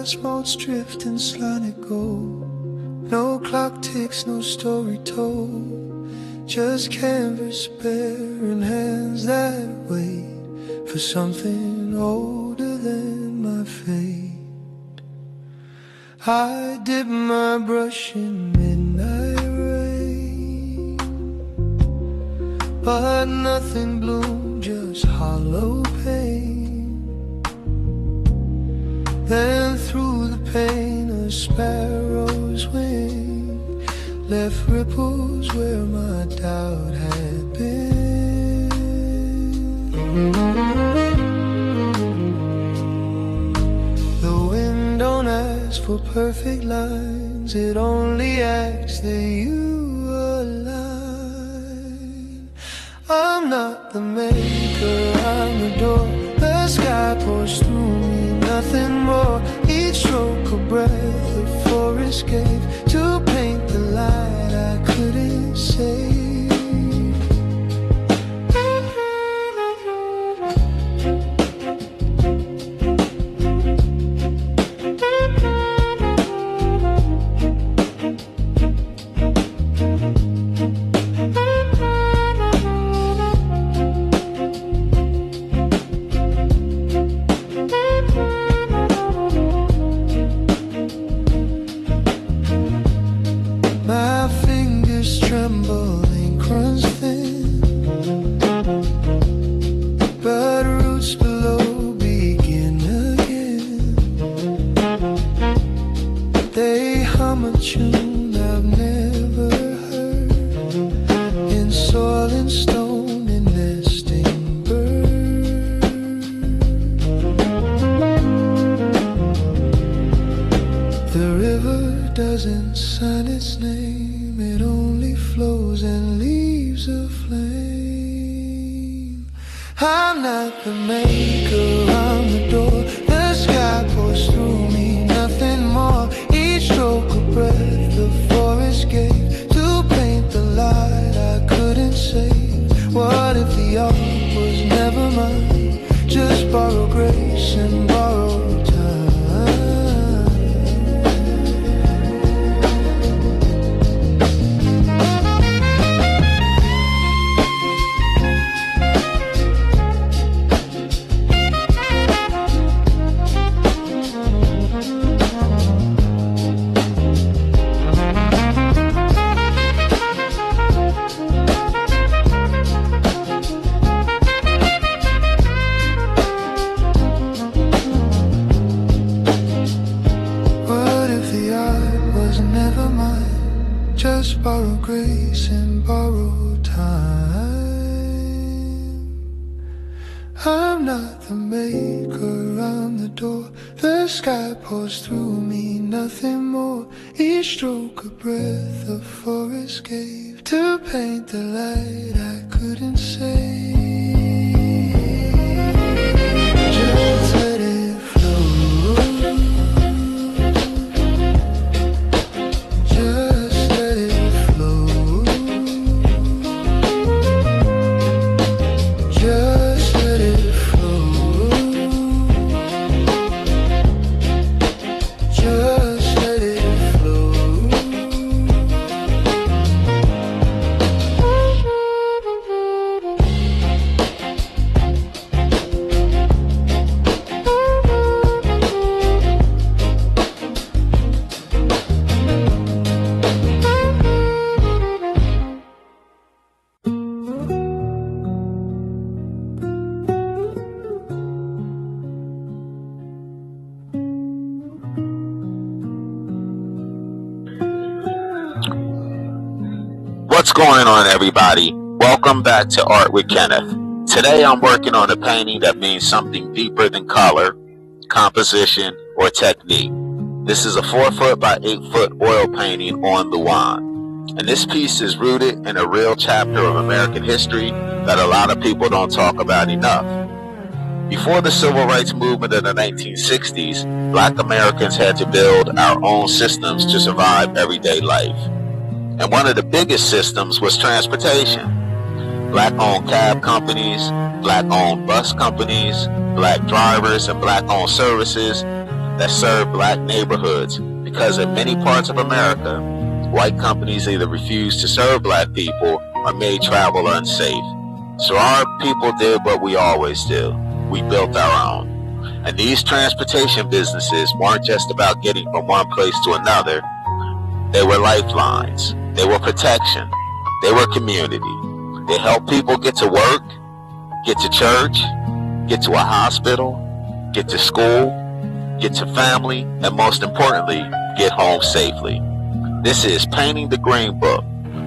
watch motes drift and slanted gold. No clock ticks, no story told, just canvas bare and hands that wait for something older than my fate. I dip my brush in midnight rain, but nothing bloomed, just hollow pain. Then through the pain a sparrow's wing left ripples where my doubt had been. The wind don't ask for perfect lines, it only asks that you align. I'm not the maker, I'm the door. The sky pours through me, nothing more. Each stroke a breath the forest gave to paint the light I couldn't save. Doesn't sign its name, it only flows and leaves a flame. I'm not the maker, I'm the door. The sky pours through me, nothing more. Each stroke a breath the forest gave to paint the light I couldn't save. What if the art was never mine? Just borrow grace and borrow borrow grace and borrow time. I'm not the maker, I'm the door. The sky pours through me, nothing more. Each stroke a breath the forest gave to paint the light I couldn't save. Just let it flow. What's going on, everybody? Welcome back to Art with Kenneth. Today I'm working on a painting that means something deeper than color, composition, or technique. This is a 4-foot by 8-foot oil painting on Luan. And this piece is rooted in a real chapter of American history that a lot of people don't talk about enough. Before the Civil Rights Movement in the 1960s, Black Americans had to build our own systems to survive everyday life. And one of the biggest systems was transportation. Black-owned cab companies, black-owned bus companies, black drivers, and black-owned services that served black neighborhoods because in many parts of America, white companies either refused to serve black people or made travel unsafe. So our people did what we always do. We built our own. And these transportation businesses weren't just about getting from one place to another. They were lifelines. They were protection. They were community. They helped people get to work, get to church, get to a hospital, get to school, get to family, and most importantly, get home safely. This is Painting the Green Book,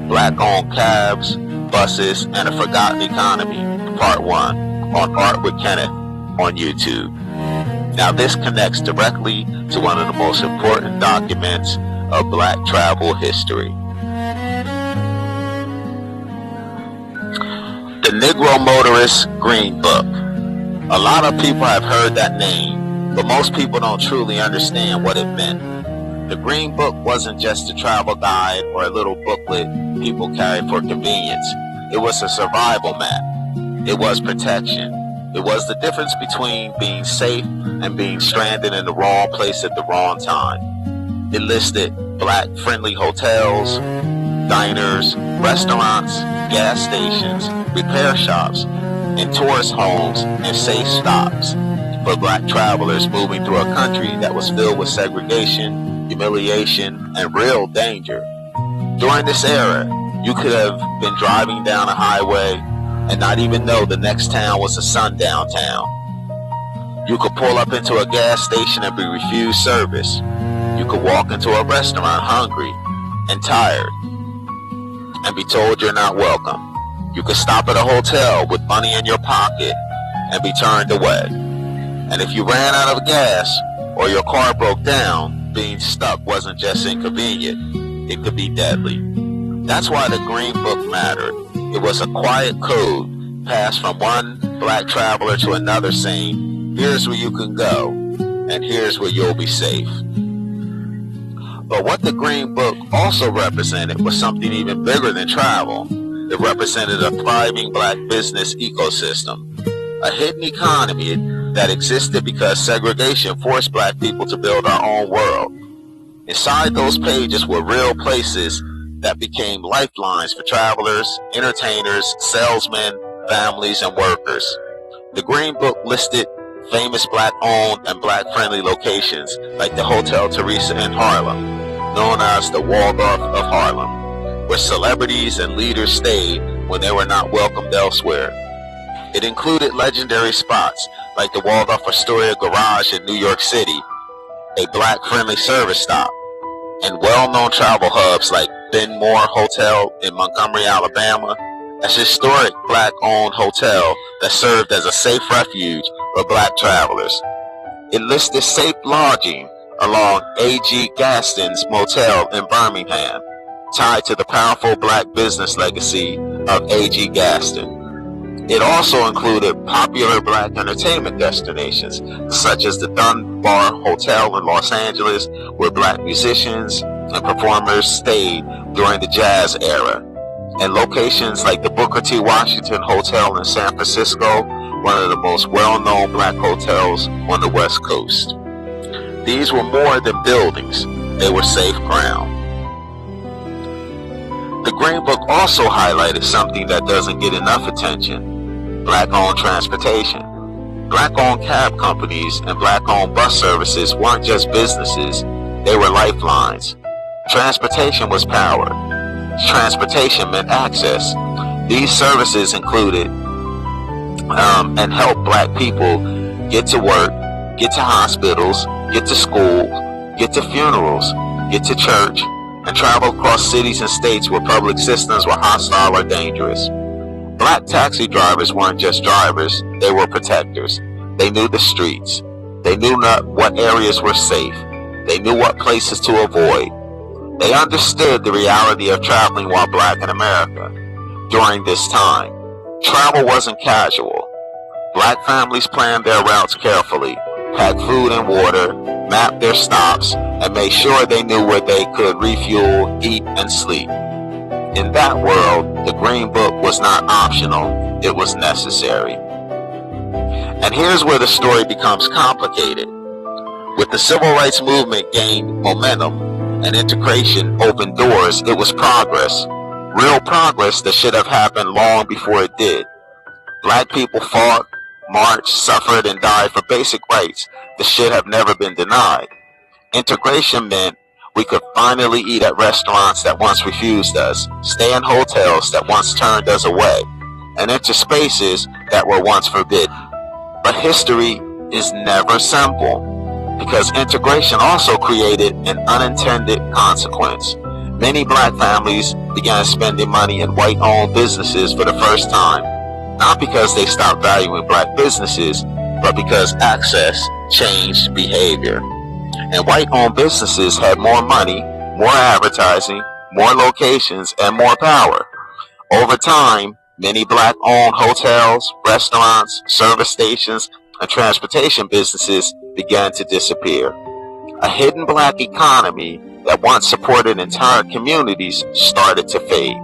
Black-Owned Cabs, Buses, and a Forgotten Economy, Part 1, on Art with Kenneth on YouTube. Now this connects directly to one of the most important documents of black travel history. The Negro Motorist Green Book. A lot of people have heard that name, but most people don't truly understand what it meant. The Green Book wasn't just a travel guide or a little booklet people carried for convenience. It was a survival map. It was protection. It was the difference between being safe and being stranded in the wrong place at the wrong time. It listed black-friendly hotels, diners, restaurants, gas stations, repair shops, and tourist homes and safe stops for black travelers moving through a country that was filled with segregation, humiliation, and real danger. During this era, you could have been driving down a highway and not even know the next town was a sundown town. You could pull up into a gas station and be refused service. You could walk into a restaurant hungry and tired and be told you're not welcome. You could stop at a hotel with money in your pocket and be turned away. And if you ran out of gas or your car broke down, being stuck wasn't just inconvenient, it could be deadly. That's why the Green Book mattered. It was a quiet code passed from one black traveler to another saying, here's where you can go, and here's where you'll be safe. But what the Green Book also represented was something even bigger than travel. It represented a thriving black business ecosystem, a hidden economy that existed because segregation forced black people to build our own world. Inside those pages were real places that became lifelines for travelers, entertainers, salesmen, families, and workers. The Green Book listed famous black-owned and black-friendly locations like the Hotel Teresa in Harlem, known as the Waldorf of Harlem, where celebrities and leaders stayed when they were not welcomed elsewhere. It included legendary spots like the Waldorf Astoria Garage in New York City, a black-friendly service stop, and well-known travel hubs like Ben Moore Hotel in Montgomery, Alabama, a historic black-owned hotel that served as a safe refuge for black travelers. It listed safe lodging along A.G. Gaston's Motel in Birmingham, tied to the powerful black business legacy of A.G. Gaston. It also included popular black entertainment destinations, such as the Dunbar Hotel in Los Angeles, where black musicians and performers stayed during the jazz era, and locations like the Booker T. Washington Hotel in San Francisco, one of the most well-known black hotels on the West Coast. These were more than buildings, they were safe ground. The Green Book also highlighted something that doesn't get enough attention: black-owned transportation. Black-owned cab companies and black-owned bus services weren't just businesses, they were lifelines. Transportation was power. Transportation meant access. These services included and helped black people get to work, get to hospitals, get to school, get to funerals, get to church, and travel across cities and states where public systems were hostile or dangerous. Black taxi drivers weren't just drivers, they were protectors. They knew the streets. They knew what areas were safe. They knew what places to avoid. They understood the reality of traveling while black in America. During this time, travel wasn't casual. Black families planned their routes carefully, packed food and water, mapped their stops, and made sure they knew where they could refuel, eat, and sleep. In that world, the Green Book was not optional, it was necessary. And here's where the story becomes complicated. With the civil rights movement gained momentum and integration opened doors, it was progress. Real progress that should have happened long before it did. Black people fought, marched, suffered, and died for basic rights that should have never been denied. Integration meant we could finally eat at restaurants that once refused us, stay in hotels that once turned us away, and enter spaces that were once forbidden. But history is never simple, because integration also created an unintended consequence. Many black families began spending money in white-owned businesses for the first time, not because they stopped valuing black businesses, but because access changed behavior. And white-owned businesses had more money, more advertising, more locations, and more power. Over time, many black-owned hotels, restaurants, service stations, and transportation businesses began to disappear. A hidden black economy that once supported entire communities started to fade.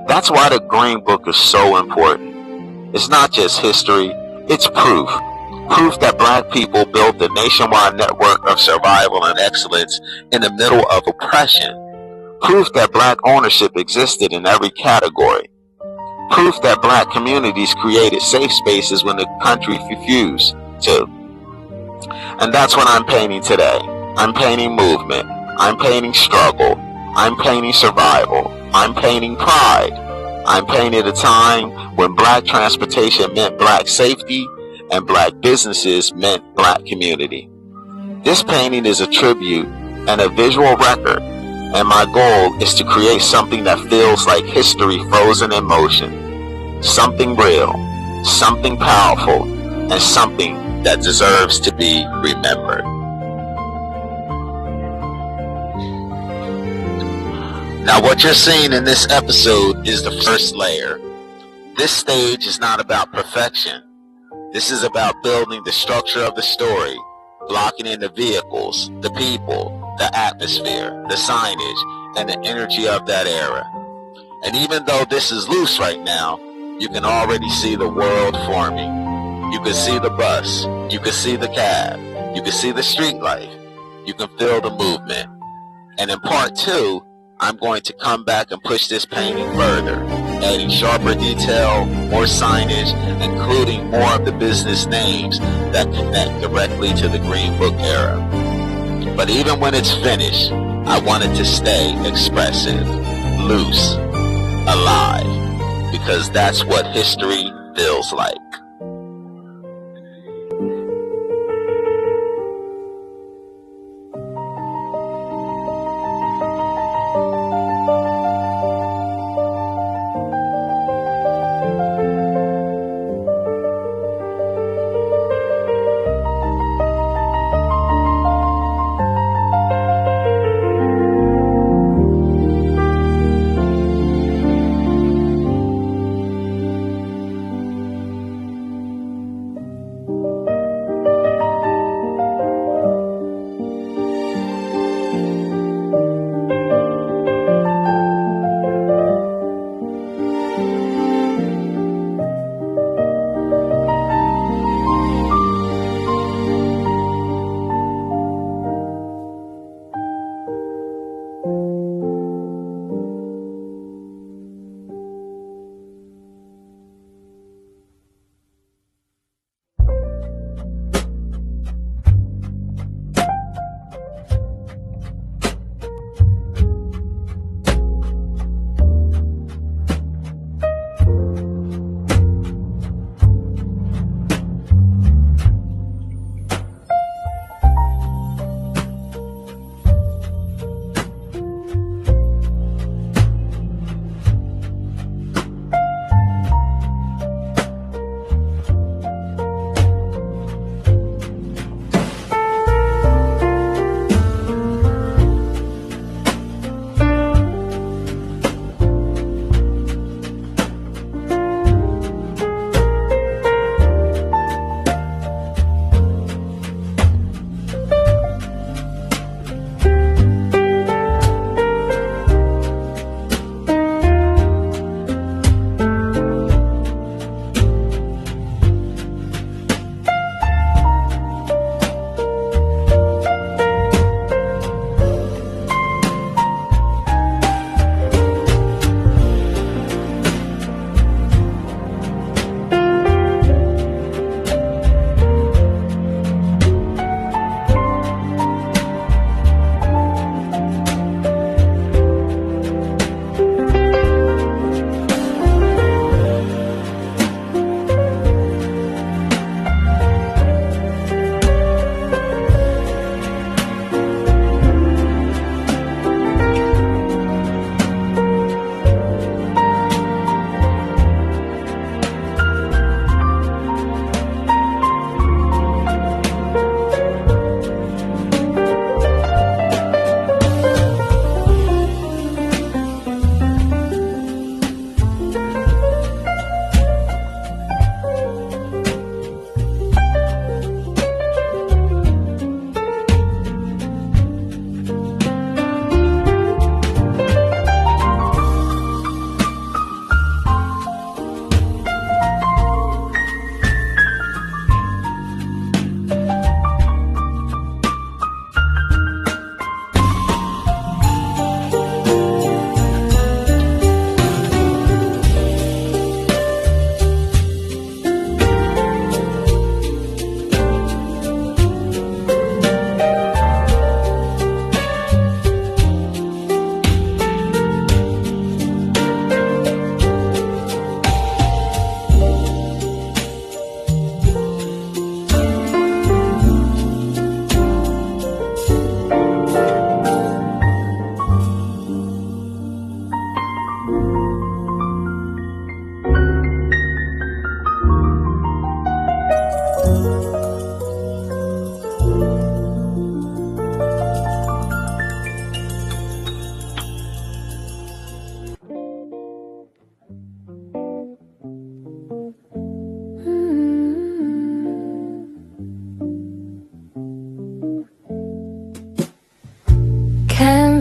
That's why the Green Book is so important. It's not just history, it's proof. Proof that black people built a nationwide network of survival and excellence in the middle of oppression. Proof that black ownership existed in every category. Proof that black communities created safe spaces when the country refused to. And that's what I'm painting today. I'm painting movement. I'm painting struggle. I'm painting survival. I'm painting pride. I'm painting a time when black transportation meant black safety and black businesses meant black community. This painting is a tribute and a visual record, and my goal is to create something that feels like history frozen in motion. Something real, something powerful, and something that deserves to be remembered. Now, what you're seeing in this episode is the first layer. This stage is not about perfection. This is about building the structure of the story, blocking in the vehicles, the people, the atmosphere, the signage, and the energy of that era. And even though this is loose right now, you can already see the world forming. You can see the bus, you can see the cab, you can see the street life, you can feel the movement. And in part 2, I'm going to come back and push this painting further, adding sharper detail, more signage, including more of the business names that connect directly to the Green Book era. But even when it's finished, I want it to stay expressive, loose, alive, because that's what history feels like.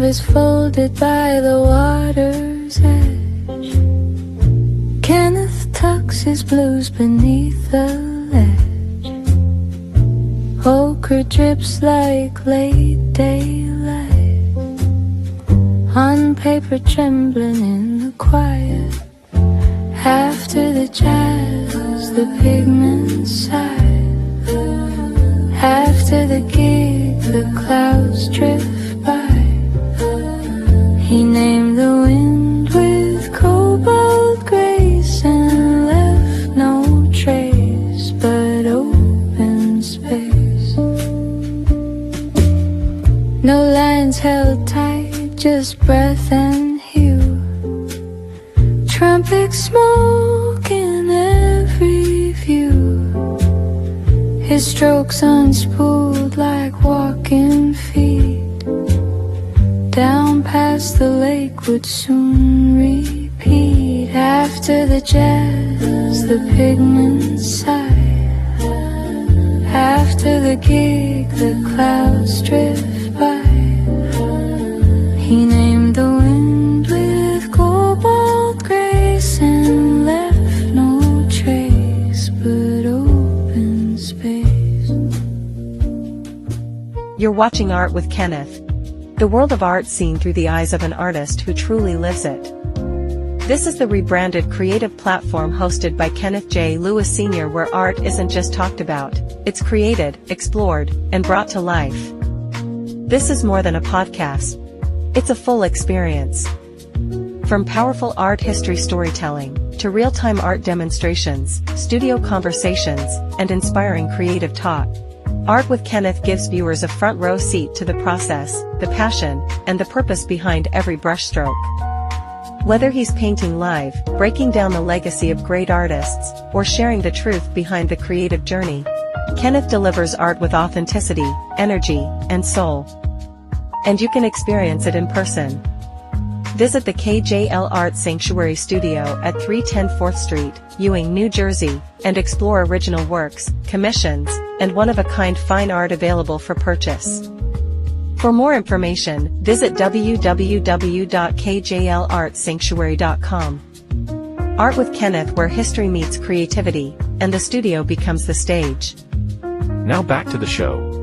canvas folded by the water's edge. Kenneth tucks his blues beneath the ledge. Ochre drips like late daylight on paper trembling in the quiet. After the jazz, the pigments sigh. After the gig, the clouds drift by. He named the wind with cobalt grace and left no trace but open space. No lines held tight, just breath and hue. Trumpet smoke in every view. His strokes unspooled like walking feet. Down past the lake would soon repeat. After the jazz, the pigments sigh. After the gig, the clouds drift by. He named the wind with cobalt grace and left no trace but open space. You're watching Art with Kenneth. The world of art seen through the eyes of an artist who truly lives it. This is the rebranded creative platform hosted by Kenneth J. Lewis Sr., where art isn't just talked about, it's created, explored, and brought to life. This is more than a podcast. It's a full experience. From powerful art history storytelling, to real-time art demonstrations, studio conversations, and inspiring creative talk, Art with Kenneth gives viewers a front-row seat to the process, the passion, and the purpose behind every brushstroke. Whether he's painting live, breaking down the legacy of great artists, or sharing the truth behind the creative journey, Kenneth delivers art with authenticity, energy, and soul. And you can experience it in person. Visit the KJL Art Sanctuary Studio at 310 4th Street, Ewing, New Jersey, and explore original works, commissions, and one-of-a-kind fine art available for purchase. For more information, visit www.kjlartsanctuary.com. Art with Kenneth, where history meets creativity, and the studio becomes the stage. Now back to the show.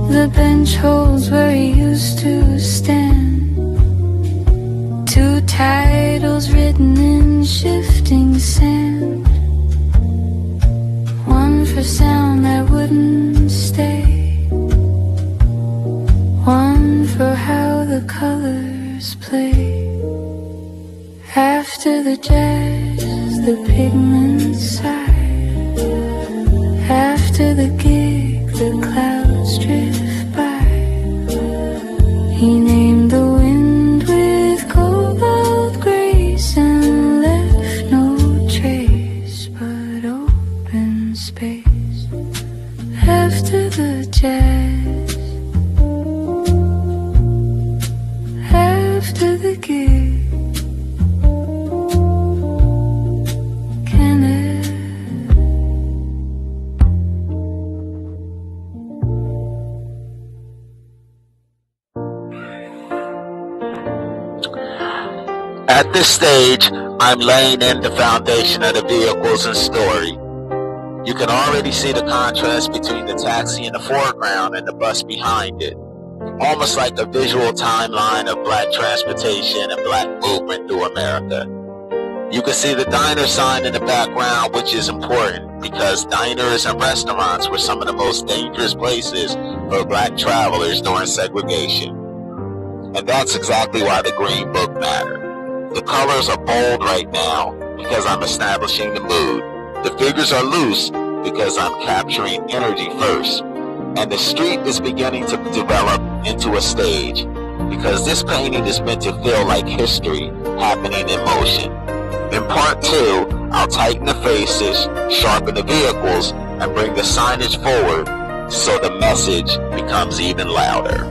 The bench holds where he used to stand. Two titles written in shifting sand. One for sound that wouldn't stay. One for how the colors play. After the jazz, the pigments sigh. After the gig, the clouds drift by. He named the wind with cobalt grace and left no trace but open space. After the jazz, after the gig, At this stage, I'm laying in the foundation of the vehicles and story. You can already see the contrast between the taxi in the foreground and the bus behind it, almost like a visual timeline of black transportation and black movement through America. You can see the diner sign in the background, which is important because diners and restaurants were some of the most dangerous places for black travelers during segregation. And that's exactly why the Green Book mattered. The colors are bold right now because I'm establishing the mood. The figures are loose because I'm capturing energy first. And the street is beginning to develop into a stage because this painting is meant to feel like history happening in motion. In part 2, I'll tighten the faces, sharpen the vehicles, and bring the signage forward so the message becomes even louder.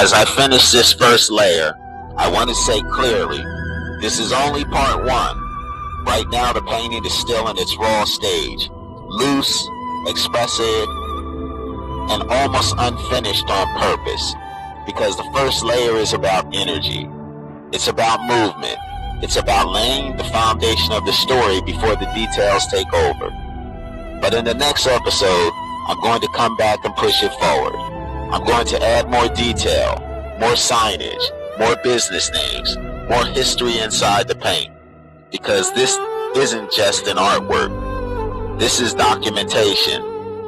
As I finish this first layer, I want to say clearly, this is only part one. Right now the painting is still in its raw stage, loose, expressive, and almost unfinished on purpose, because the first layer is about energy. It's about movement. It's about laying the foundation of the story before the details take over. But in the next episode, I'm going to come back and push it forward. I'm going to add more detail, more signage, more business names, more history inside the paint. Because this isn't just an artwork. This is documentation.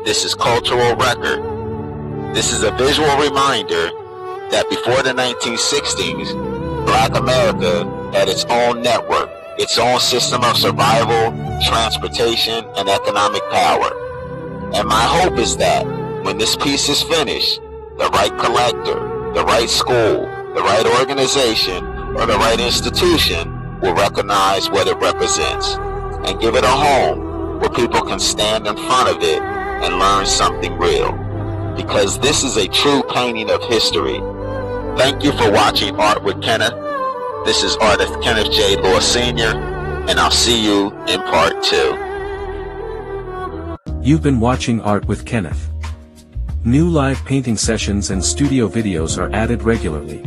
This is cultural record. This is a visual reminder that before the 1960s, Black America had its own network, its own system of survival, transportation, and economic power. And my hope is that when this piece is finished, the right collector, the right school, the right organization, or the right institution will recognize what it represents and give it a home where people can stand in front of it and learn something real. Because this is a true painting of history. Thank you for watching Art with Kenneth. This is artist Kenneth J. Luan Sr., and I'll see you in part 2. You've been watching Art with Kenneth. New live painting sessions and studio videos are added regularly.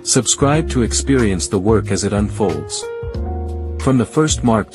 Subscribe to experience the work as it unfolds. From the first mark